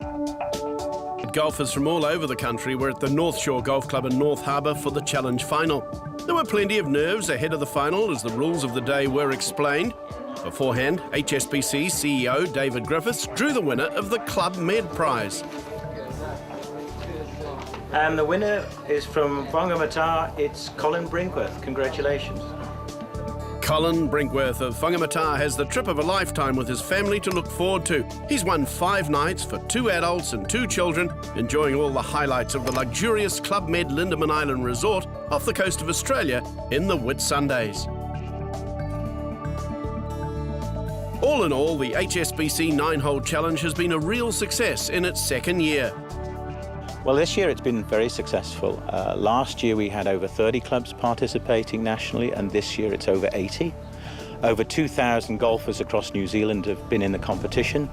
Golfers from all over the country were at the North Shore Golf Club in North Harbour for the Challenge final. There were plenty of nerves ahead of the final as the rules of the day were explained. Beforehand, HSBC CEO David Griffiths drew the winner of the Club Med Prize. And the winner is from Whangamata. It's Colin Brinkworth. Congratulations. Colin Brinkworth of Whangamata has the trip of a lifetime with his family to look forward to. He's won 5 nights for 2 adults and 2 children, enjoying all the highlights of the luxurious Club Med Lindeman Island resort off the coast of Australia in the Whitsundays. All in all, the HSBC 9-hole challenge has been a real success in its 2nd year. Well, this year it's been very successful. Last year we had over 30 clubs participating nationally, and this year it's over 80. Over 2,000 golfers across New Zealand have been in the competition.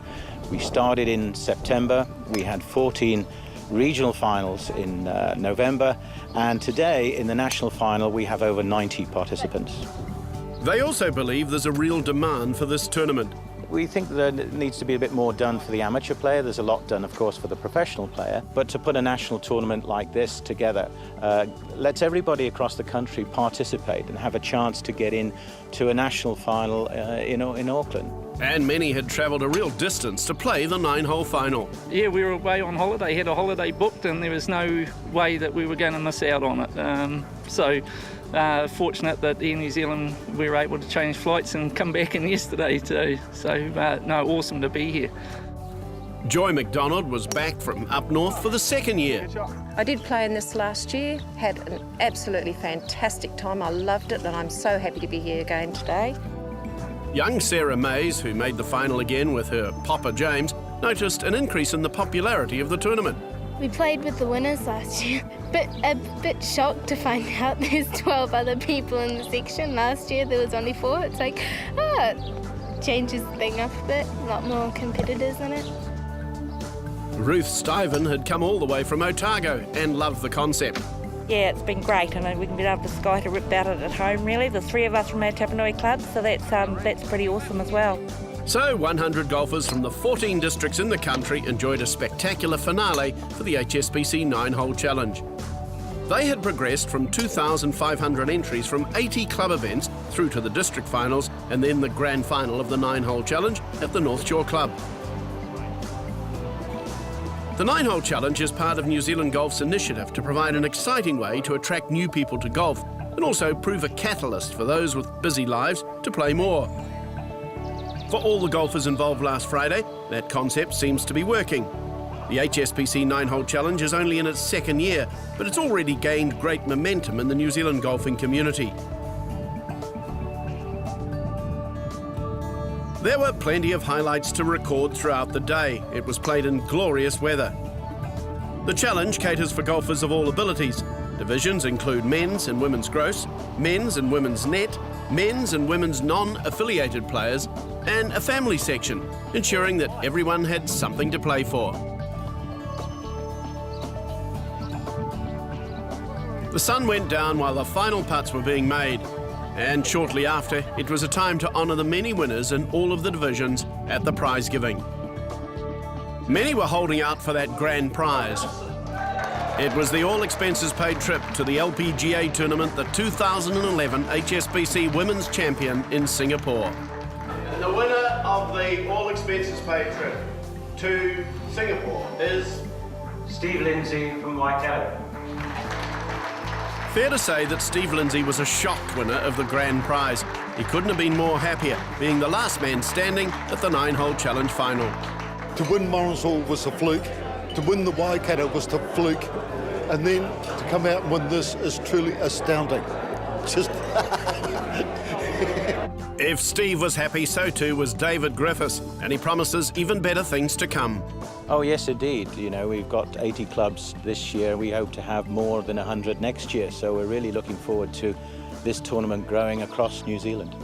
We started in September. We had 14 regional finals in November, and today in the national final we have over 90 participants. They also believe there's a real demand for this tournament. We think there needs to be a bit more done for the amateur player. There's a lot done, of course, for the professional player. But to put a national tournament like this together lets everybody across the country participate and have a chance to get in to a national final in Auckland. And many had travelled a real distance to play the 9-hole final. Yeah, we were away on holiday, had a holiday booked, and there was no way that we were going to miss out on it. Fortunate that Air New Zealand we were able to change flights and come back in yesterday too. Awesome to be here. Joy McDonald was back from up north for the 2nd year. I did play in this last year, had an absolutely fantastic time. I loved it, and I'm so happy to be here again today. Young Sarah Mays, who made the final again with her Papa James, noticed an increase in the popularity of the tournament. We played with the winners last year, but a bit shocked to find out there's 12 other people in the section. Last year there was only 4. It's like, it changes the thing up a bit, a lot more competitors in it. Ruth Stiven had come all the way from Otago and loved the concept. Yeah, it's been great, and we can be able to sky to rip about it at home, really. There's 3 of us from our Tapanui club, so that's pretty awesome as well. So 100 golfers from the 14 districts in the country enjoyed a spectacular finale for the HSBC 9-hole challenge. They had progressed from 2,500 entries from 80 club events through to the district finals and then the grand final of the 9-hole challenge at the North Shore Club. The 9-hole challenge is part of New Zealand Golf's initiative to provide an exciting way to attract new people to golf and also prove a catalyst for those with busy lives to play more. For all the golfers involved last Friday, that concept seems to be working. The HSBC 9-hole challenge is only in its 2nd year, but it's already gained great momentum in the New Zealand golfing community. There were plenty of highlights to record throughout the day. It was played in glorious weather. The challenge caters for golfers of all abilities. Divisions include men's and women's gross, men's and women's net, men's and women's non-affiliated players, and a family section, ensuring that everyone had something to play for. The sun went down while the final putts were being made, and shortly after, it was a time to honour the many winners in all of the divisions at the prize giving. Many were holding out for that grand prize. It was the all-expenses-paid trip to the LPGA tournament, the 2011 HSBC Women's Champion in Singapore. And the winner of the all-expenses-paid trip to Singapore is Steve Lindsay from Waikato. Fair to say that Steve Lindsay was a shocked winner of the grand prize. He couldn't have been more happier, being the last man standing at the 9-hole challenge final. To win Morris Hall was a fluke, to win the Waikato was a fluke, and then to come out and win this is truly astounding. Just If Steve was happy, so too was David Griffiths, and he promises even better things to come. Oh yes, indeed. You know, we've got 80 clubs this year. We hope to have more than 100 next year, so we're really looking forward to this tournament growing across New Zealand.